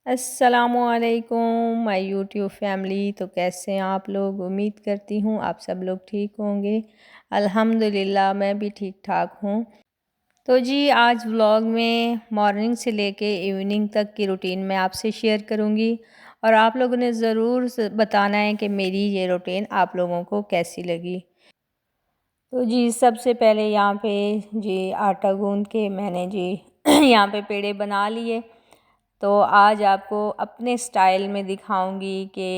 अस्सलामुअलैकुम my YouTube family. तो कैसे हैं आप लोग? उम्मीद करती हूँ आप सब लोग ठीक होंगे। अल्हम्दुलिल्लाह मैं भी ठीक ठाक हूँ। तो जी आज व्लॉग में मॉर्निंग से लेके इवनिंग तक की रूटीन मैं आपसे शेयर करूँगी और आप लोगों ने ज़रूर बताना है कि मेरी ये रूटीन आप लोगों को कैसी लगी। तो जी सबसे पहले यहाँ पे जी आटा गूंद के मैंने जी यहाँ पे पेड़े बना लिए। तो आज आपको अपने स्टाइल में दिखाऊंगी कि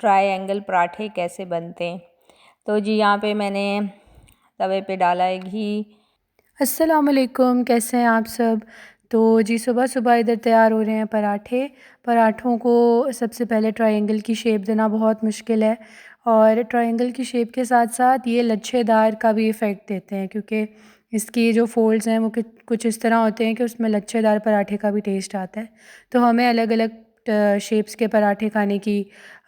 ट्रायंगल पराठे कैसे बनते हैं। तो जी यहाँ पे मैंने तवे पे डाला है घी। अस्सलाम वालेकुम, कैसे हैं आप सब। तो जी सुबह सुबह इधर तैयार हो रहे हैं पराठे। पराठों को सबसे पहले ट्रायंगल की शेप देना बहुत मुश्किल है और ट्रायंगल की शेप के साथ साथ ये लच्छेदार का भी इफ़ेक्ट देते हैं, क्योंकि इसकी जो फोल्ड्स हैं वो कुछ इस तरह होते हैं कि उसमें लच्छेदार पराठे का भी टेस्ट आता है। तो हमें अलग अलग शेप्स के पराठे खाने की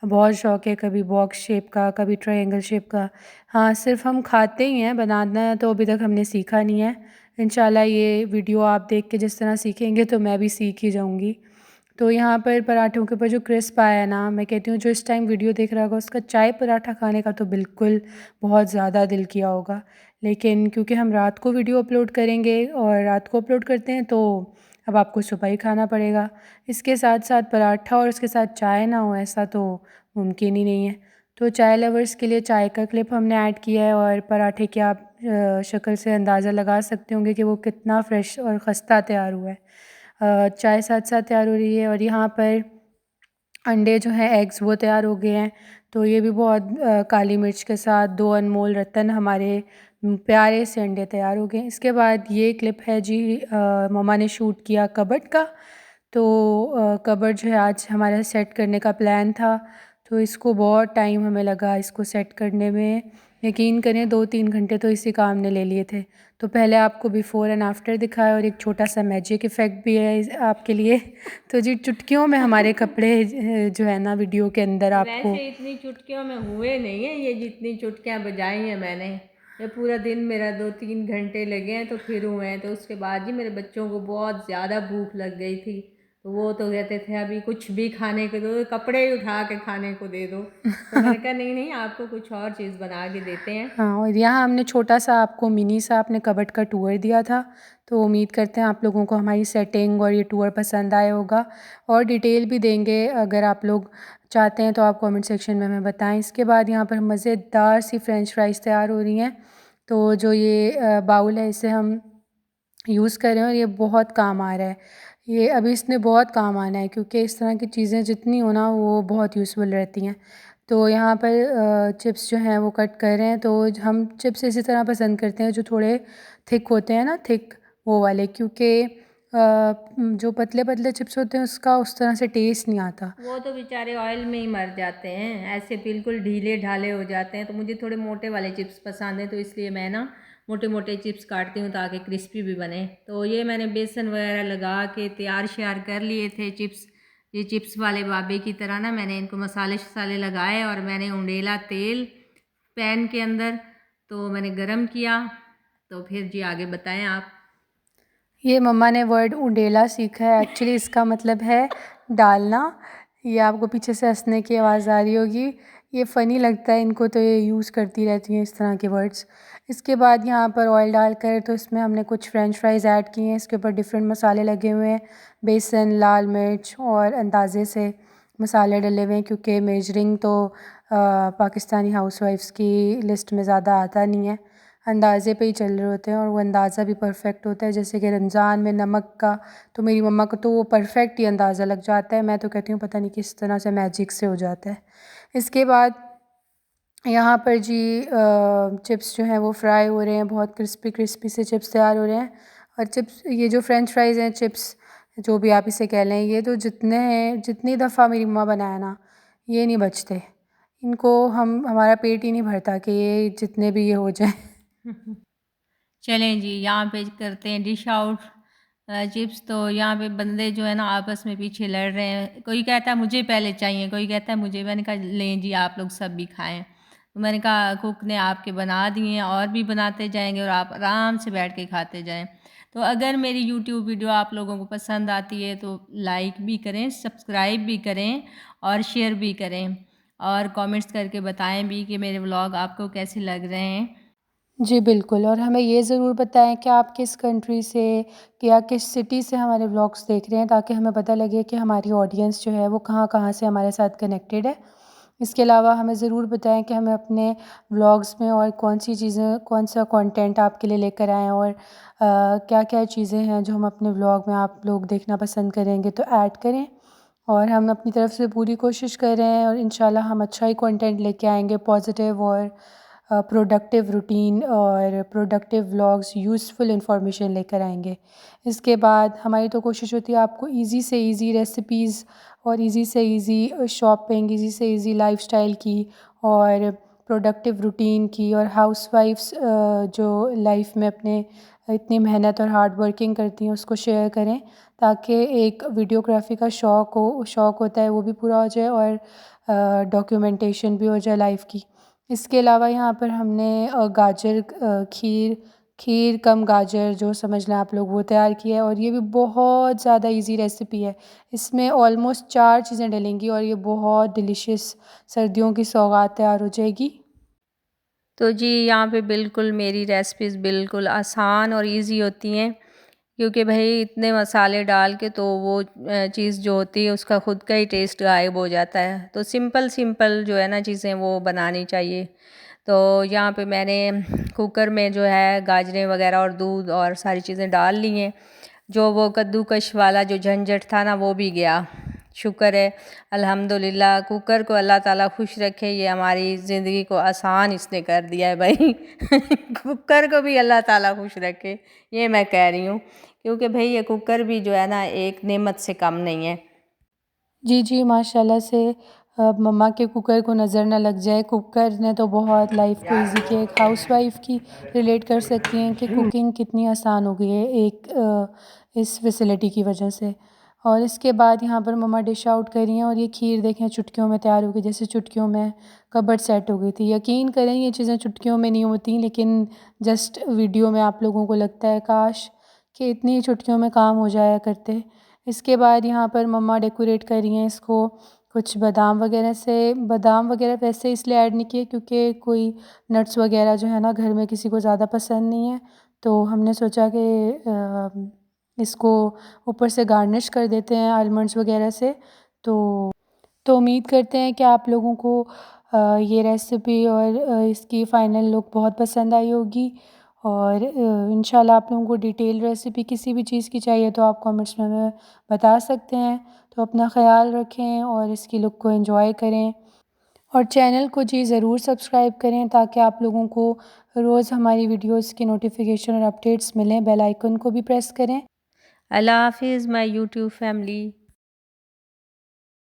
बहुत शौक़ है, कभी बॉक्स शेप का, कभी ट्रायंगल शेप का। हाँ, सिर्फ हम खाते ही हैं, बनाना तो अभी तक हमने सीखा नहीं है। इंशाल्लाह ये वीडियो आप देख के जिस तरह सीखेंगे तो मैं भी सीख ही जाऊंगी। तो यहाँ पर पराठों के ऊपर जो क्रिस्प आया ना, मैं कहती हूँ जो इस टाइम वीडियो देख रहा होगा उसका चाय पराठा खाने का तो बिल्कुल बहुत ज़्यादा दिल किया होगा। लेकिन क्योंकि हम रात को वीडियो अपलोड करेंगे और रात को अपलोड करते हैं तो अब आपको सुबह ही खाना पड़ेगा। इसके साथ साथ पराठा और उसके साथ चाय ना हो ऐसा तो मुमकिन ही नहीं है। तो चाय लवर्स के लिए चाय का क्लिप हमने ऐड किया है और पराठे की आप शक्ल से अंदाज़ा लगा सकते होंगे कि वो कितना फ़्रेश और ख़स्ता तैयार हुआ है। चाय साथ साथ तैयार हो रही है और यहाँ पर अंडे जो हैं एग्स वो तैयार हो गए हैं। तो ये भी बहुत काली मिर्च के साथ 2 अनमोल रतन हमारे प्यारे से अंडे तैयार हो गए। इसके बाद ये क्लिप है जी मम्मा ने शूट किया कबर्ड का। तो कबर्ड जो है आज हमारा सेट करने का प्लान था, तो इसको बहुत टाइम हमें लगा इसको सेट करने में। यकीन करें 2-3 घंटे तो इसी काम ने ले लिए थे। तो पहले आपको बिफ़ोर एंड आफ्टर दिखाया और एक छोटा सा मैजिक इफ़ेक्ट भी है आपके लिए। तो जी चुटकियों में हमारे कपड़े जो है ना वीडियो के अंदर आपको। वैसे इतनी चुटकियों में हुए नहीं है ये जितनी चुटकियाँ बजाई हैं मैंने। ये पूरा दिन मेरा 2-3 घंटे लगे हैं तो फिर हुए हैं। तो उसके बाद जी मेरे बच्चों को बहुत ज़्यादा भूख लग गई थी, तो वो तो कहते थे अभी कुछ भी खाने को दो, कपड़े ही उठा के खाने को दे दो। तो मैंने कहा नहीं नहीं आपको कुछ और चीज़ बना के देते हैं। हाँ, और यहाँ हमने छोटा सा आपको मिनी सा अपने कबर्ड का टूर दिया था। तो उम्मीद करते हैं आप लोगों को हमारी सेटिंग और ये टूर पसंद आया होगा और डिटेल भी देंगे अगर आप लोग चाहते हैं तो आप कमेंट सेक्शन में हमें बताएं। इसके बाद यहाँ पर मज़ेदार सी फ्रेंच फ्राइज़ तैयार हो रही हैं। तो जो ये बाउल है इसे हम यूज़ कर रहे हैं और ये बहुत काम आ रहा है। ये अभी इसमें बहुत काम आना है क्योंकि इस तरह की चीज़ें जितनी हो ना वो बहुत यूज़फुल रहती हैं। तो यहाँ पर चिप्स जो हैं वो कट कर रहे हैं। तो हम चिप्स इसी तरह पसंद करते हैं जो थोड़े थिक होते हैं ना, थिक वो वाले, क्योंकि जो पतले पतले चिप्स होते हैं उसका उस तरह से टेस्ट नहीं आता। वो तो बेचारे ऑयल में ही मर जाते हैं, ऐसे बिल्कुल ढीले ढाले हो जाते हैं। तो मुझे थोड़े मोटे वाले चिप्स पसंद हैं, तो इसलिए मैं ना मोटे मोटे चिप्स काटती हूँ ताकि क्रिस्पी भी बने। तो ये मैंने बेसन वगैरह लगा के तैयार श्यार कर लिए थे चिप्स। ये चिप्स वाले बाबे की तरह ना मैंने इनको मसाले शसाले लगाए और मैंने उंडेला तेल पैन के अंदर तो मैंने गरम किया। तो फिर जी आगे बताएं आप। ये मम्मा ने वर्ड उंडेला सीखा है, एक्चुअली इसका मतलब है डालना। ये आपको पीछे से हंसने की आवाज़ आ रही होगी, ये फ़नी लगता है इनको तो ये यूज़ करती रहती हैं इस तरह के वर्ड्स। इसके बाद यहाँ पर ऑयल डालकर तो इसमें हमने कुछ फ्रेंच फ्राइज़ ऐड किए हैं। इसके ऊपर डिफरेंट मसाले लगे हुए हैं, बेसन, लाल मिर्च और अंदाज़े से मसाले डले हुए हैं, क्योंकि मेजरिंग तो पाकिस्तानी हाउसवाइफ्स की लिस्ट में ज़्यादा आता नहीं है, अंदाज़े पे ही चल रहे होते हैं और वो अंदाज़ा भी परफ़ेक्ट होता है। जैसे कि रमज़ान में नमक का तो मेरी मम्मा को तो वो परफ़ेक्ट ही अंदाज़ा लग जाता है। मैं तो कहती हूँ पता नहीं किस तरह से मैजिक से हो जाता है। इसके बाद यहाँ पर जी चिप्स जो हैं वो फ्राई हो रहे हैं, बहुत क्रिस्पी क्रिस्पी से चिप्स तैयार हो रहे हैं। और चिप्स ये जो फ्रेंच फ्राइज़ हैं, चिप्स जो भी आप इसे कह लें, ये तो जितने हैं जितनी दफ़ा मेरी मम्मा बनाए ना ये नहीं बचते। इनको हमारा पेट ही नहीं भरता कि ये जितने भी ये हो जाए। चलें जी यहाँ पे करते हैं डिश आउट चिप्स। तो यहाँ पे बंदे जो है ना आपस में पीछे लड़ रहे हैं, कोई कहता है मुझे पहले चाहिए, कोई कहता है मुझे। मैंने कहा लें जी आप लोग सब भी खाएं। तो मैंने कहा कुक ने आपके बना दिए हैं और भी बनाते जाएंगे और आप आराम से बैठ के खाते जाएं। तो अगर मेरी यूट्यूब वीडियो आप लोगों को पसंद आती है तो लाइक भी करें, सब्सक्राइब भी करें और शेयर भी करें, और कमेंट्स करके बताएं भी कि मेरे व्लॉग आपको कैसे लग रहे हैं। जी बिल्कुल, और हमें ये ज़रूर बताएं कि आप किस कंट्री से या किस सिटी से हमारे व्लॉग्स देख रहे हैं, ताकि हमें पता लगे कि हमारी ऑडियंस जो है वो कहाँ-कहाँ से हमारे साथ कनेक्टेड है। इसके अलावा हमें ज़रूर बताएं कि हमें अपने व्लॉग्स में और कौन-सी चीज़ें, कौन-सा कंटेंट आपके लिए लेकर आएँ, और क्या-क्या चीज़ें हैं जो हम अपने व्लॉग में आप लोग देखना पसंद करेंगे तो ऐड करें। और हम अपनी तरफ से पूरी कोशिश कर रहे हैं, और इंशाल्लाह हम अच्छा ही कंटेंट लेके आएँगे, पॉजिटिव और प्रोडक्टिव रूटीन और प्रोडक्टिव व्लॉग्स, यूज़फुल इंफॉर्मेशन लेकर आएँगे। इसके बाद हमारी तो कोशिश होती है आपको ईज़ी से ईज़ी रेसिपीज़ और ईज़ी से ईज़ी शॉपिंग, ईज़ी से ईज़ी लाइफ़स्टाइल की और प्रोडक्टिव रूटीन की, और हाउसवाइफ्स जो लाइफ में अपने इतनी मेहनत और हार्ड वर्किंग करती हैं उसको शेयर करें, ताकि एक वीडियोग्राफी का शौक़ होता है वो भी पूरा हो जाए, और डॉक्यूमेंटेशन भी हो जाए लाइफ़ की। इसके अलावा यहाँ पर हमने गाजर खीर कम गाजर जो समझ लें आप लोग, वो तैयार किया है, और ये भी बहुत ज़्यादा इजी रेसिपी है। इसमें ऑलमोस्ट 4 चीज़ें डलेंगी और ये बहुत डिलीशियस सर्दियों की सौगात तैयार हो जाएगी। तो जी यहाँ पे बिल्कुल मेरी रेसिपीज़ बिल्कुल आसान और इजी होती हैं, क्योंकि भाई इतने मसाले डाल के तो वो चीज़ जो होती है उसका खुद का ही टेस्ट गायब हो जाता है। तो सिंपल सिंपल जो है ना चीज़ें वो बनानी चाहिए। तो यहाँ पे मैंने कुकर में जो है गाजरें वगैरह और दूध और सारी चीज़ें डाल ली हैं। जो वो कद्दूकश वाला जो झंझट था ना वो भी गया, शुक्र है अल्हम्दुलिल्लाह। कुकर को अल्लाह ताला खुश रखे, ये हमारी ज़िंदगी को आसान इसने कर दिया है भाई। कुकर को भी अल्लाह ताला खुश रखे, ये मैं कह रही हूँ, क्योंकि भाई ये कुकर भी जो है ना एक नेमत से कम नहीं है। जी, जी, माशाल्लाह से मम्मा के कुकर को नज़र ना लग जाए। कुकर ने तो बहुत लाइफ़ को ईज़ी किया। एक हाउसवाइफ़ की रिलेट कर सकती हैं कि कुकिंग कितनी आसान हो गई है इस फैसिलिटी की वजह से। और इसके बाद यहाँ पर मम्मा डिश आउट कर रही हैं, और ये खीर देखें चुटकियों में तैयार हो गई, जैसे चुटकियों में कबर्ड सेट हो गई थी। यकीन करें ये चीज़ें चुटकियों में नहीं होती, लेकिन जस्ट वीडियो में आप लोगों को लगता है काश कि इतनी चुटकियों में काम हो जाया करते। इसके बाद यहाँ पर मम्मा डेकोरेट कर रही हैं इसको कुछ बादाम वगैरह से। बादाम वगैरह वैसे इसलिए ऐड नहीं किए क्योंकि कोई नट्स वगैरह जो है ना घर में किसी को ज़्यादा पसंद नहीं है, तो हमने सोचा कि इसको ऊपर से गार्निश कर देते हैं आलमंड्स वगैरह से। तो उम्मीद करते हैं कि आप लोगों को ये रेसिपी और इसकी फ़ाइनल लुक बहुत पसंद आई होगी, और इंशाल्लाह आप लोगों को डिटेल रेसिपी किसी भी चीज़ की चाहिए तो आप कमेंट्स में हमें बता सकते हैं। तो अपना ख़्याल रखें और इसकी लुक को एंजॉय करें, और चैनल को जी ज़रूर सब्सक्राइब करें, ताकि आप लोगों को रोज़ हमारी वीडियोस की नोटिफिकेशन और अपडेट्स मिलें। बेल आइकन को भी प्रेस करें। अल्लाह हाफिज़ माय यूट्यूब फैमिली।